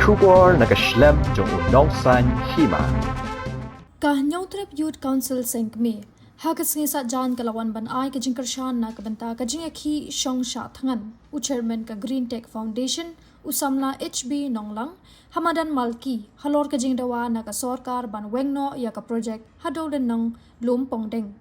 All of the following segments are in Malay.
Shukor nakaslem jong unongsan Hima. Nyautrep Youth Council Sengkme Hakas ngisa jan kalawan ban ai ka jingkershan na kabanta ka jingakhi shong Shah thangan u chairman ka Green Tech Foundation usamla HB Nonglang Hamadan Malki Halor ka jingdawa na ka Sorkar ban wengno ya ka project hadolen nang Lumpongdeng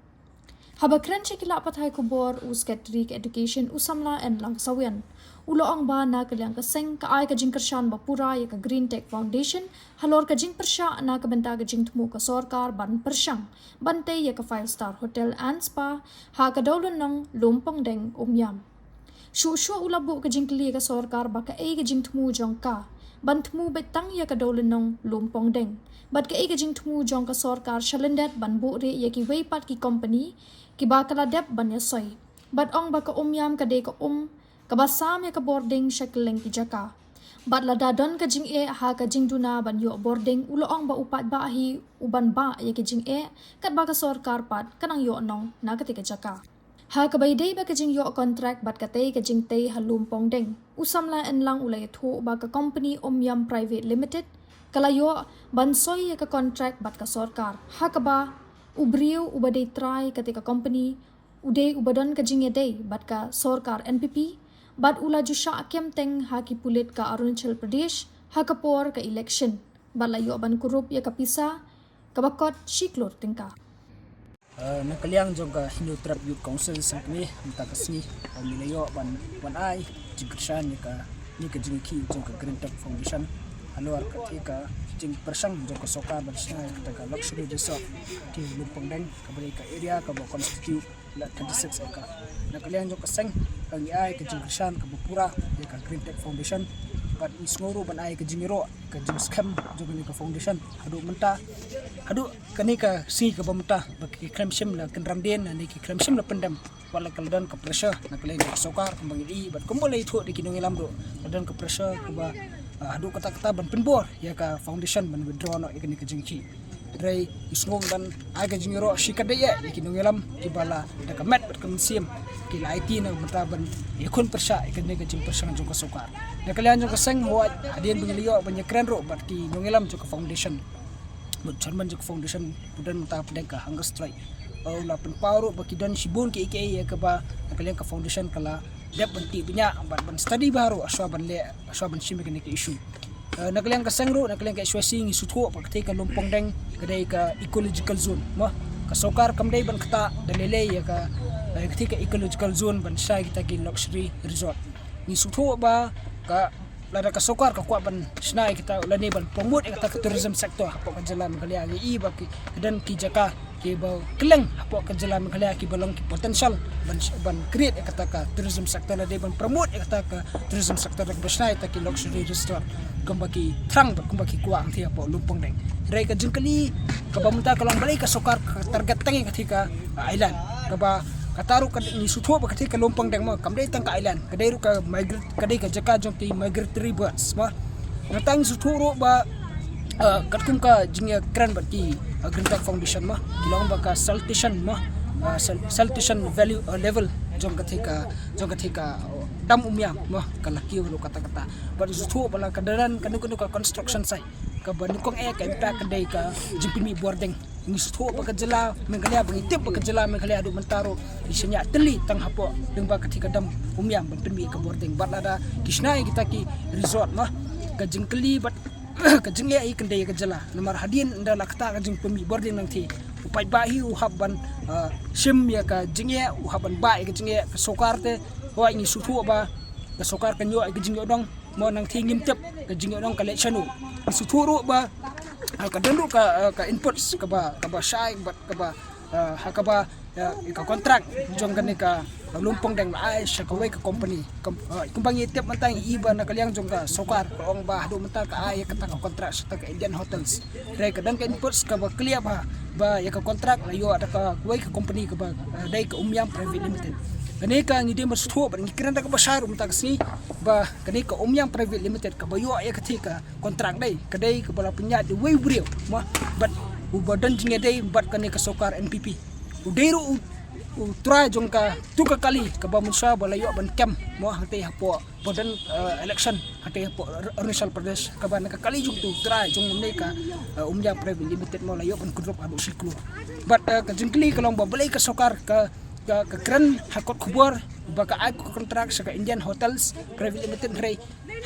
Habakran chekila pathai kubor u Secretary Education usamla en lang sawian ulo ang ba na kalyang kaseng ka ay ka jingkershan bapura ya ka Green Tech Foundation Halor ka jingpersha na ka benta ka Jingthmu ka Sorkar ban persyang bante ya ka 5-star hotel and spa ha ka dawlon ng Lumpongdeng umyam shu ulabu ka jingkli ka Sorkar ba ka ay ka Jingthmu jong ka bantmu betang ya ka dawlon ng Lumpongdeng bat ka ay ka Jingthmu jong ka Sorkar Lyndet ban bu re ya ki weipat ki company ki ba kala dep ban ya soy bat ong ba ka umyam ka de ka kabasam ya ka boarding shakleng ki jaka bat lada don ka jing e ha ka jing duna ban yo boarding uloong ba upat ba hi uban ba ya ki jing e kat ba ka Sorkar pat kanang yo nong na ka jaka ha ka bay day ba ka jing yo contract bat ka ka jing te Lumpongdeng usamla en lang ulay thu ba ka company umyam private limited kalayo ban soy ya ka contract bat ka Sorkar ha ka ba ubriu ubade try ka company uday ubadon ka jing e day bat ka Sorkar NPP bat ula ju Shah teng ha ki pulit ka Arunachal Pradesh ha ka por ka election balayo ban kurup ya ka pisa kabakot shiklor tingka nakaliang jong ka Nyautrep Youth Council Sengkme mta kasni milayo ban ai jingkershan ni ka jingki jong ka Green Tech Foundation Halor ka jing persang jong ka Sorkar ban Shah ka luxury resort ti Lumpongdeng ka bari ka area ka constitute la 26 ka nakaliang jong ka seng ang ai ka jingkershan ka bupura ya ka Green Tech Foundation bat isngoro ban ai ka jingiro ka jing scam jong ni ka foundation hadu menta hadu kani ka si ka bamta baki kremsim la kenramden ani ki kremsim la pendam wala kaldan ka pressure nakaliang ka Sorkar kembang i bat kumbole itu di kinong ilam do kaldan ka pressure ka ba hadu kata ban penbor ya ka foundation ban withdraw no ikani ka jingki drai isngong ban ai ka jingiro shikadaya di kinong ilam ki bala da ka met bat ka museum ki IT na mata ban ikon persya ikani ka jing persang jong ka Sorkar nakalian jong ka seng huat hadien bingiliyo ban kren ro bat ki nong ilam jong ka foundation but chairman jong foundation pudan mata pedang ka hunger strike la pen pawro baki dan sibun ki ya ka ba nakalian ka foundation kala dep benti punya ban study baru aswa ban simi kini ke issue nakalian ka sengro nakalian ka iswasi ngi sutho pakte ka Lumpongdeng kadai ka ecological zone mo ka Sorkar kamdai ban kata dalele ya ka ketika ecological zone ban Shah kita ki luxury resort ni sutho ba ka lada ka Sorkar ka kwa ban snai kita ulani ban promote kata ka tourism sector hapo ka jalan kali agi baki dan ki jaka ki ba keleng hapo ka jalan kali ki balong ki potential ban create kata ka tourism sector lada ban promote kata ka tourism sector ka snai ta ki luxury resort kembaki trang kembaki kuang ti hapo Lumpongdeng rai ka jengkali ka bamunta ka long balai ka Sorkar target tangi ketika island ka ba kataru ka ni sutho ba ketika Lumpongdeng mo kamdai tang ka island kadai ru ka migrate kadai ka jaka jong ti migratory birds mo natang sutho ro ba katkum ka jingya kran ba ti Green Tech Foundation mo gilong ba ka salutation mo salutation value level jong ketika dam umyam mo kalaki ro kata-kata ba sutho bala kadaran kanu ka construction site ka banikong ka impact kadai ka jimpimi boarding ni sutho pagkajala mengkala bangitip pagkajala mengkala adu mentaro isinya teli tang hapo deng ba ketika dam umyam penmi ka boarding bat ada kisnai kita ki resort mah ka jingkeli bat ka jingle ai kendai ka jala nomor hadin nda lakta ka jing pemi boarding nang ti upai bahi uhaban sim ya ka jingye uhaban ba ka jingye ka Sorkar te wa ni sutho ba ka Sorkar kan yo ka jingyo dong mo nang ti ngimtep ka jingyo dong collection suturo ba kadando ka inputs ka ba Shah bat ka ba ka contract jong gani ka Lumpongdeng ai siya ka way ka company kumbang itip mantang iba na kaliang jong ka Sorkar ong ba hadu mantang ka ay ka contract sa ka Indian hotels rai ka dan ka inputs ka ba clear ba ya ka contract ayo ada ka way ka company ka ba dai ka umyam private limited kani ka ngidi masutho ba ngikiran ka ba Shah mantang si ba kani ka umyam private limited ka bayo ay ketika contract dai kadai ka bala punya di way brio ma but ubadan jinga dai bat kani ka Sorkar NPP udairu try jong ka tu ka kali ka ba musa balayo ban kem mo hati hapo podan election hati hapo Arunachal Pradesh ka ba nakakali jong tu try jong namne ka umya private limited mo layo ban kudrop adu siklu but ka jingkli ka long ba balay ka Sorkar ka keren hakot kubur baka ay kontrak sa Indian Hotels Private Limited ray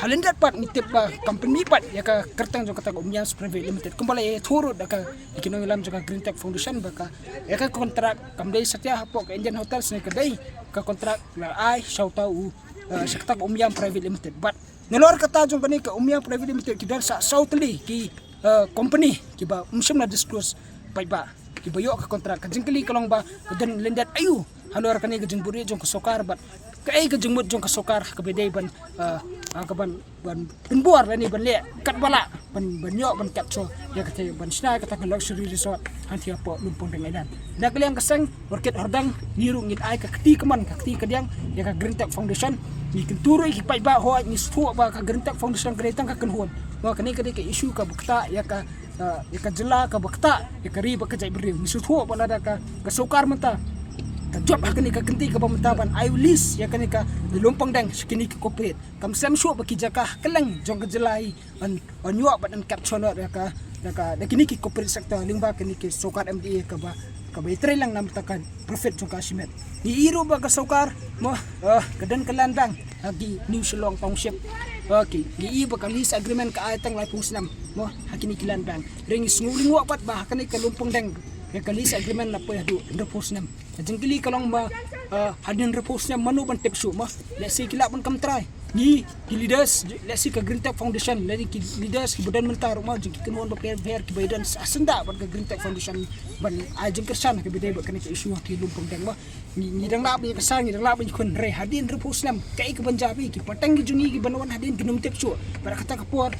Lyndet pat nitip ba company pat ya ka kertang jo kata umyan Private Limited kumbala turut ka ikinong ilam jo ka Green Tech Foundation baka ya ka kontrak kamday satya hapo ka Indian Hotels ni kaday ka kontrak la ay shout out sa kata umyan Private Limited but nalor kata jo kani ka umyan Private Limited kidal sa Southly ki company kiba umsim na disclose pa ba kibayo ka kontrak kajingkali kalong ba kadan Lyndet ayu Halor kani gajing buri jong ka Sorkar but Kaei gajing mut jong ka Sorkar kabede ban kaban ban pinbuar lani ban le kat bala ban banyo ban capture ya kate ban Shah kata luxury resort hanti apo Lumpongdeng idan nakaliang kasang Horkit Hordang niru ngit ai ka kti kaman ka kti kadiang ya ka Green Tech Foundation ni kenturo ki pai ba ho ni sfu ba ka Green Tech Foundation kadetang ka kenhon wa kani kade ka issue ka bukta ya ka jela ka bakta ya ka riba ka jai beri ni sfu ba lada ka Sorkar menta job hakani ka kenti ka pamataban ay ulis ya kani ka Lumpongdeng skini ka corporate kam sam sho ba kijaka kelang jong kejelai an nyua ban an capture ya ka kini ki corporate sector lingba kani ki Sorkar MDA ka ba try lang nam takan profit jong kasimet ni iro ba ka Sorkar mo kadan kalandang agi New Shillong Township okay gi iba ka lease agreement ka aytang lai pusnam mo hakini kilandang ring snguling wa pat ba hakani ka Lumpongdeng ya kalis agreement na po ya do repose nam jengkili kalong ma hadin repose nam manu ban tip show ma let's say kila ban kam try ni leaders let's say ka Green Tech Foundation lagi leaders ki badan mentar ma jeng ki kenon ba fair ki badan asenda ban ka Green Tech Foundation ban ajeng kersan ka bidai ba kana ki issue ki Lumpongdeng ma ni dang la ba kesang ni dang la ba kun re hadin repose nam kai ka banjabi ki patang ki juni ki banwan hadin ki num tip show para kata ka por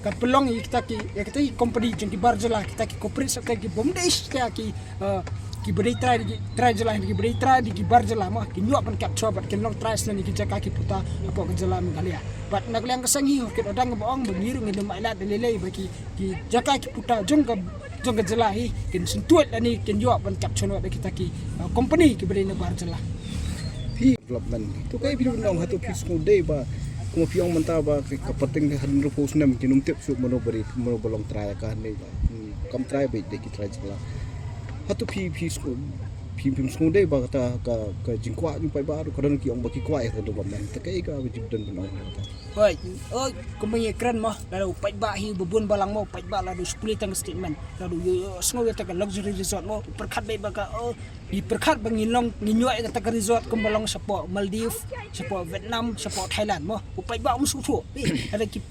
ka pelong kita ki company jeng ki barjala kita ki corporate sektor ki bomdesh ki beri try jalan ki beri try di barjala mah ki nyuap ban capture bat ki long try sene ki jaka ki puta apa ke jalan mengalia bat nak liang kesangi Horkit Hordang boong bengiru ngin mailat delelei bagi ki jaka ki puta jong ka jelahi kin sentuat ani kin nyuap ban capture no kita ki company ki beri ne barjala development tu kai biru nong hatu fisco day ba kuma piong manta ba ka pating hadin repos nam kinum tip su mono bolong try ka ne ba kam try ba de ki try jala hatu fisco fisco day ba ka jingkwa jing pai ba ko dan ki ong ba ki kwai ro ba man ta kai ka wajib dan nong oi kumanya keren mah lalu pai ba hi bubun balang mo pai ba lalu sekulitan statement lalu sngo ta ka luxury resort mo perkhat bai ba ka di perkhat bangilong nginyoy ta ka resort kumbalong sa po Maldives sa po Vietnam sa po Thailand mo pai ba mo sutu ada ki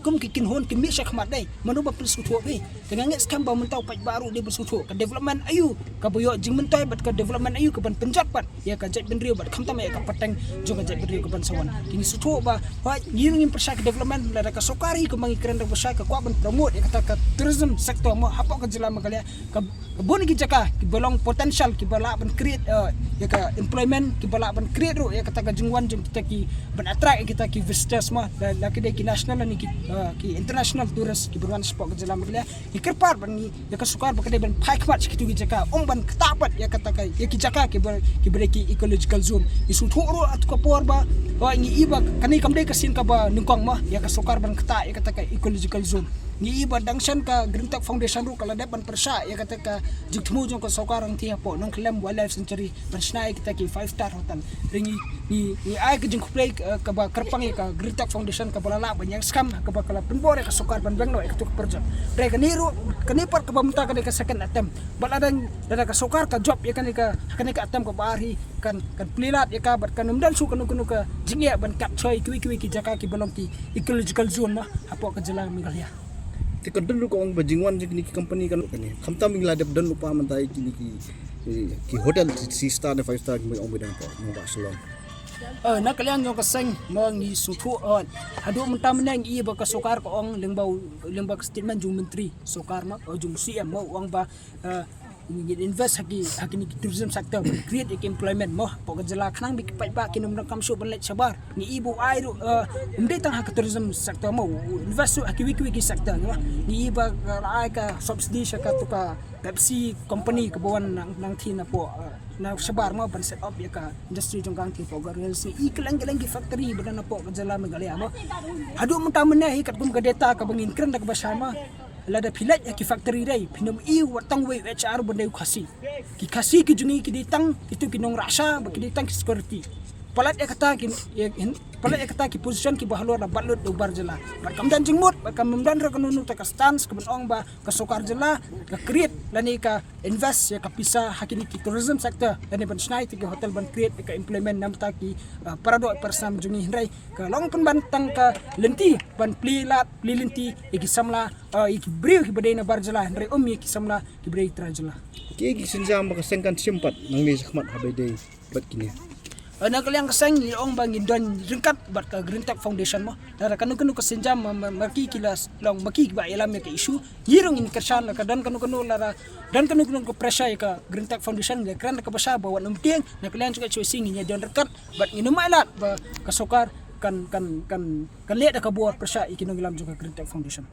kum ki kinhon ki mi sa khmat dai manu ba plis sutu be tengangit skam ba mentau pai baru dia bersutu ka development ayu ka boyo jing mentai bat ka development ayu ka ban penjat pat ya ka jat benrio bat kham tam ya ka pateng jo ka jat benrio ka ban sawan kini sutu ba ngin persyak development la ka Sorkari ko mangi keren persyak ka kwa ban promote kata ka tourism sector mo hapo ka jela magalia ka boni ki jaka ki bolong potential ki bala ban create ya ka employment ki bala ban create ro ya kata ka jingwan jing kita ki ban attract kita ki visitors mo la ki ki national ni ki international tourist ki berwan spot ka jela magalia ki kerpar ban ni ya ka Sorkar ba ka ban pai khmat ki tu ki jaka ban ketapat ya kata ka ya ki jaka ki beri ki ecological zone isu thoro at ka por ba ngi iba kani kam dai kasin ka ba nungkong mah ya ka Sorkar ban kata ya kata ka ecological zone ni iba dangshan ka Green Tech Foundation ru kala depan persya ya kata ka Jingthmu jong ka Sorkar ang tiya po nong Klem Wildlife Sanctuary persna kita ki 5-star hotel ringi ni ay ka jing play ka ba kerpang ka Green Tech Foundation ka balala ban yang scam ka ba kala penbore ka Sorkar ban bengno ka tu project pre ka niru kanipar ka ba munta ka ka second attempt baladang dada ka Sorkar ka job ya kani ka attempt ka bari kan plilat ya ka bat kan umdan su kanu ka jingya ban capture kiwi ki jaka ki balong ki ecological zone mah apo ka jela mengalia ti kadun ko ang bajingwan jing ni company kan kani khamta mingla dep dan lupa mantai ki hotel 3-star ne 5-star mo ong bidan ko mo ba salon na kalian yung kasing mga ni sutu hado mun tam nang i ba ka Sorkar ko ong lingbaw statement jung menteri Sorkar ma o jung CM mo ang ba invest hagi ni tourism sector create employment mo po kajala kanang bikipai ba kinum na kamso banlet sabar ni ibu ai ru umdai tang hak tourism sector mo invest hagi wiki sector ni iba ai ka subsidy sa ka to ka Pepsi company ka bawan nang thina po na sebar mo ban set up ya ka industri jonggang ti pogar relsi iklang-lang ki factory bana na po kajala megali amo adu mun tamen ne ikat gum gadeta ka bangin kren dak basama lada pilat ya ki factory dai pinum i watang we HR benda khasi ki jungi ki ditang itu ki nong rasa ba ki ditang ki security palat ya kata ki palat ya kata ki position ki bahalor na balut ubar jela bat kam dan jingmut bat kam dan ra kanunu ta ka stance ka benong ba ka sokar jela ka create lani ka invest ya ka pisa hakini ki tourism sector lani ban snai ti hotel ban create ka implement nam ta ki parado persam jungi hindai ka long pun ban tang ka lenti ban plilat lilinti iki samla iki bri ki badai na bar jela hindai ki samla ki bri tra jela ki sinjam ka sengkan simpat nang ni sakmat habai dei bat kini nakaliang kasang ni ong bangin don ringkat bat ka Green Tech Foundation mo dara kanu kasenjam makikilas long makikba ilam ya ka isu yirong in kersan la dan kanu lara dan kanu ko pressure ka Green Tech Foundation le kran ka basa bawa numtiang nakaliang juga choosing nya don rekat bat inumailat ba kasokar kan le da ka buat pressure ikinong ilam juga Green Tech Foundation